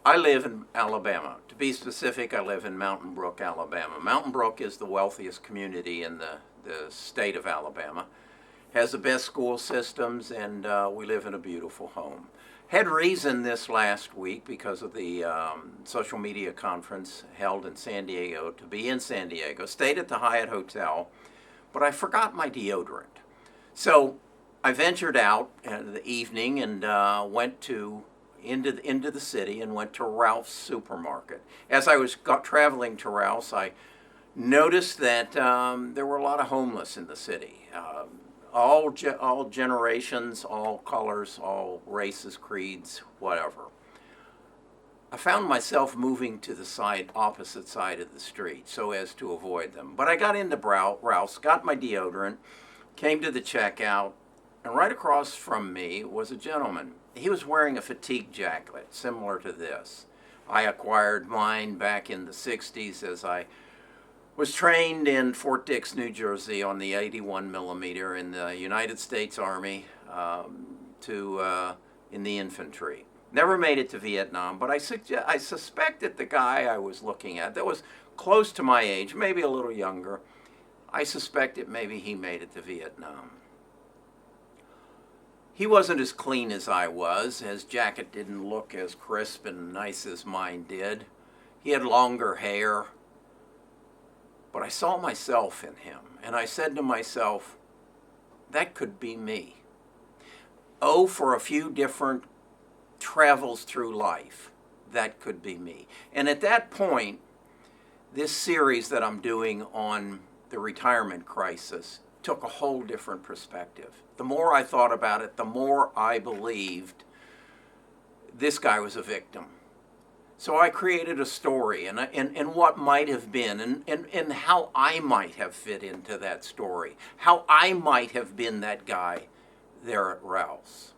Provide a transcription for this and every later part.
I live in Alabama. To be specific, I live in Mountain Brook, Alabama. Mountain Brook is the wealthiest community in the state of Alabama. Has the best school systems, and we live in a beautiful home. Had reason this last week because of the social media conference held in San Diego to be in San Diego. Stayed at the Hyatt Hotel, but I forgot my deodorant. So I ventured out in the evening and went into the city and went to Ralph's supermarket. As I was traveling to Ralph's, I noticed that there were a lot of homeless in the city. All generations, all colors, all races, creeds, whatever. I found myself moving to the opposite side of the street so as to avoid them. But I got into Ralph's, got my deodorant, came to the checkout, and right across from me was a gentleman. He was wearing a fatigue jacket similar to this. I acquired mine back in the 60s as I was trained in Fort Dix, New Jersey on the 81 millimeter in the United States Army in the infantry. Never made it to Vietnam, but I suspected the guy I was looking at that was close to my age, maybe a little younger. I suspected maybe he made it to Vietnam. He wasn't as clean as I was. His jacket didn't look as crisp and nice as mine did. He had longer hair. But I saw myself in him, and I said to myself, that could be me. Oh, for a few different travels through life, that could be me. And at that point, this series that I'm doing on the retirement crisis took a whole different perspective. The more I thought about it, the more I believed this guy was a victim. So I created a story and what might have been and how I might have fit into that story, how I might have been that guy there at Ralph's,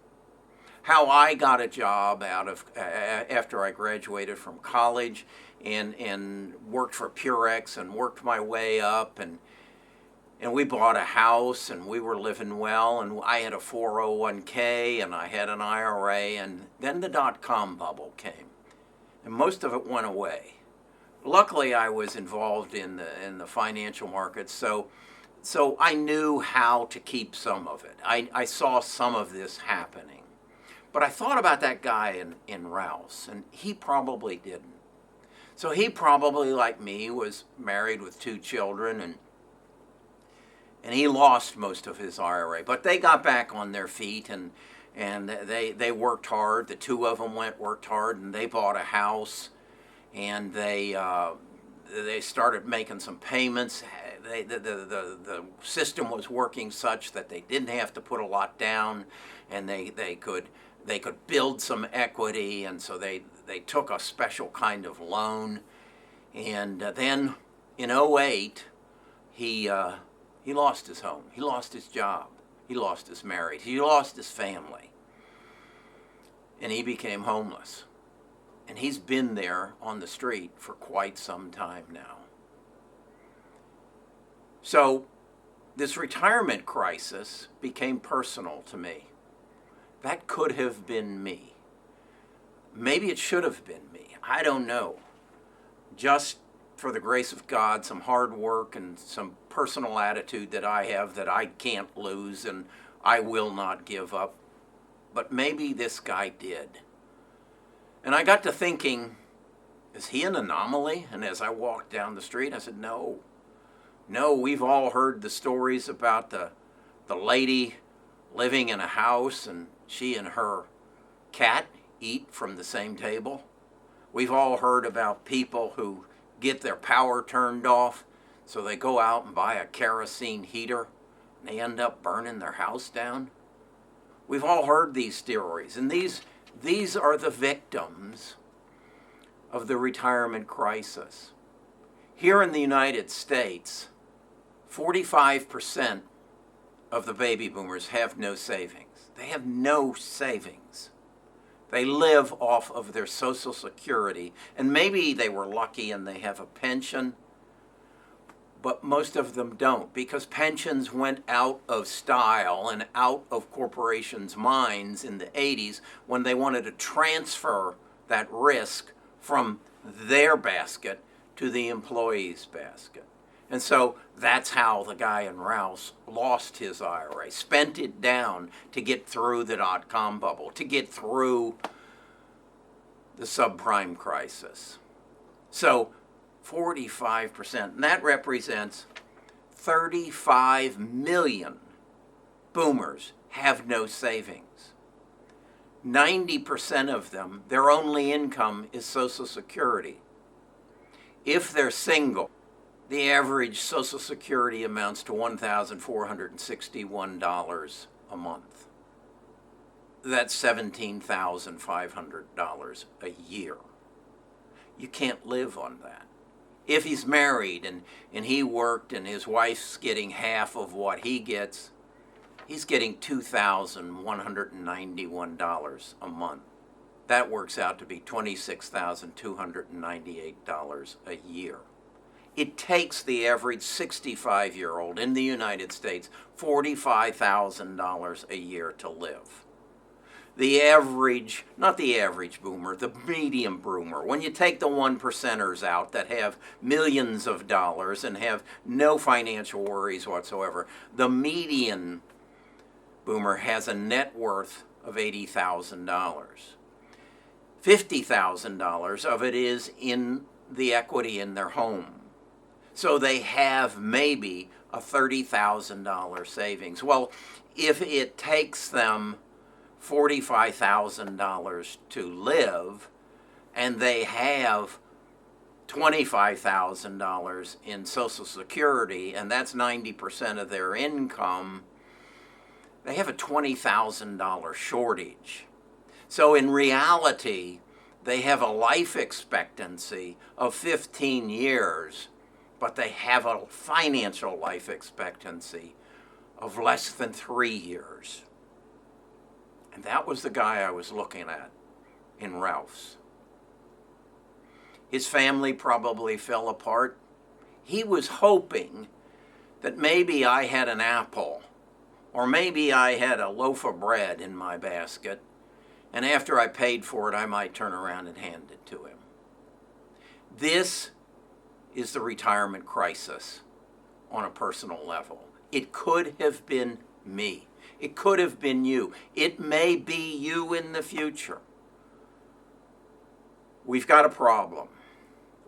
how I got a job after I graduated from college and worked for Purex and worked my way up and we bought a house and we were living well and I had a 401k and I had an IRA and then the dot-com bubble came. And most of it went away. Luckily, I was involved in the financial markets, so I knew how to keep some of it. I saw some of this happening. But I thought about that guy in Ralph's, and he probably didn't. So he probably, like me, was married with 2 children, and he lost most of his IRA. But they got back on their feet, and they worked hard. The 2 of them worked hard, and they bought a house, and they started making some payments. The system was working such that they didn't have to put a lot down, and they could build some equity, and so they took a special kind of loan. And then in '08, he lost his home. He lost his job. He lost his marriage. He lost his family. And he became homeless. And he's been there on the street for quite some time now. So this retirement crisis became personal to me. That could have been me. Maybe it should have been me. I don't know. Just for the grace of God, some hard work and some personal attitude that I have that I can't lose and I will not give up. But maybe this guy did. And I got to thinking, is he an anomaly? And as I walked down the street, I said, no, we've all heard the stories about the lady living in a house and she and her cat eat from the same table. We've all heard about people who get their power turned off, so they go out and buy a kerosene heater, and they end up burning their house down. We've all heard these stories, and these are the victims of the retirement crisis. Here in the United States, 45% of the baby boomers have no savings. They have no savings. They live off of their Social Security, and maybe they were lucky and they have a pension, but most of them don't, because pensions went out of style and out of corporations' minds in the 80s when they wanted to transfer that risk from their basket to the employee's basket. And so that's how the guy in Rouse lost his IRA, spent it down to get through the dot-com bubble, to get through the subprime crisis. So 45%, and that represents 35 million boomers have no savings. 90% of them, their only income is Social Security. If they're single, the average Social Security amounts to $1,461 a month. That's $17,500 a year. You can't live on that. If he's married and he worked and his wife's getting half of what he gets, he's getting $2,191 a month. That works out to be $26,298 a year. It takes the average 65-year-old in the United States $45,000 a year to live. The average, not the average boomer, the medium boomer, when you take the 1%ers out that have millions of dollars and have no financial worries whatsoever, the median boomer has a net worth of $80,000. $50,000 of it is in the equity in their home. So they have maybe a $30,000 savings. Well, if it takes them $45,000 to live and they have $25,000 in Social Security, and that's 90% of their income, they have a $20,000 shortage. So in reality, they have a life expectancy of 15 years, but they have a financial life expectancy of less than 3 years. And that was the guy I was looking at in Ralph's. His family probably fell apart. He was hoping that maybe I had an apple, or maybe I had a loaf of bread in my basket, and after I paid for it, I might turn around and hand it to him. This is the retirement crisis on a personal level. It could have been me. It could have been you. It may be you in the future. We've got a problem.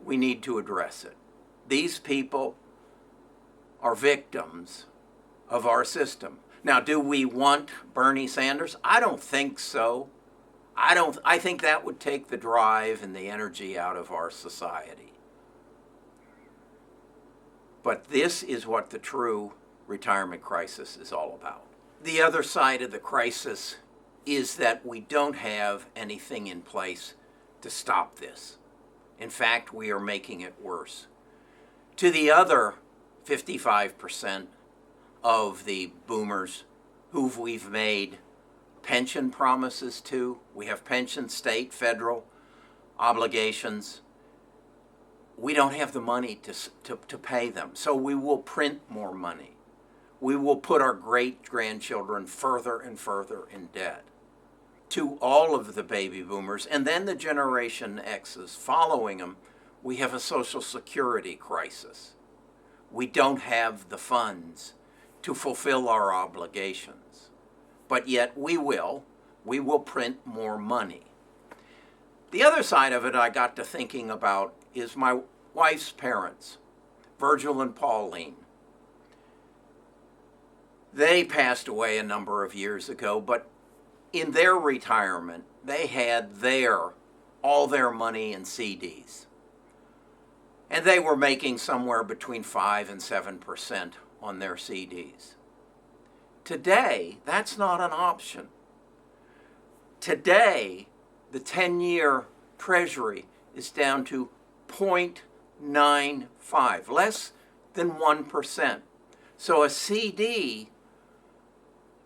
We need to address it. These people are victims of our system. Now, do we want Bernie Sanders? I don't think so. I think that would take the drive and the energy out of our society. But this is what the true retirement crisis is all about. The other side of the crisis is that we don't have anything in place to stop this. In fact, we are making it worse. To the other 55% of the boomers who we've made pension promises to, we have pension, state, federal obligations, we don't have the money to pay them. So we will print more money. We will put our great-grandchildren further and further in debt. To all of the baby boomers, and then the Generation X's following them, we have a Social Security crisis. We don't have the funds to fulfill our obligations. But yet we will print more money. The other side of it I got to thinking about is my wife's parents, Virgil and Pauline. They passed away a number of years ago, but in their retirement, they had all their money in CDs. And they were making somewhere between 5 and 7% on their CDs. Today, that's not an option. Today, the 10-year Treasury is down to 0.95, less than 1%. So a CD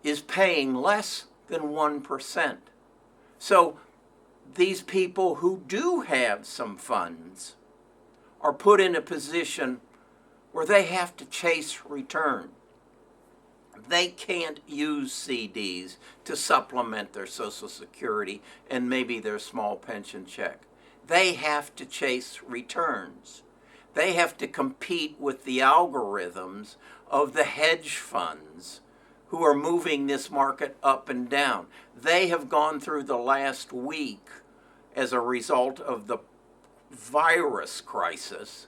is paying less than 1%. So these people who do have some funds are put in a position where they have to chase return. They can't use CDs to supplement their Social Security and maybe their small pension check. They have to chase returns. They have to compete with the algorithms of the hedge funds who are moving this market up and down. They have gone through the last week as a result of the virus crisis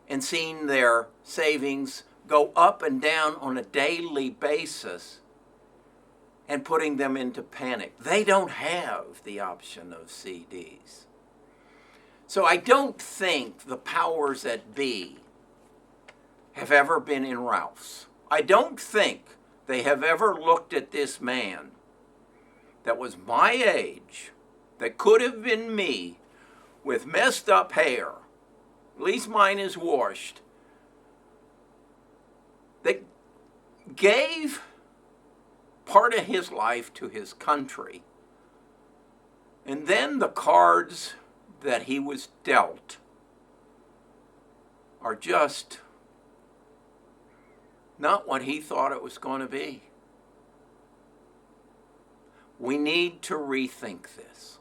and seen their savings go up and down on a daily basis and putting them into panic. They don't have the option of CDs. So I don't think the powers that be have ever been in Ralph's. I don't think they have ever looked at this man that was my age, that could have been me, with messed up hair, at least mine is washed, that gave part of his life to his country, and then the cards that he was dealt are just not what he thought it was going to be. We need to rethink this.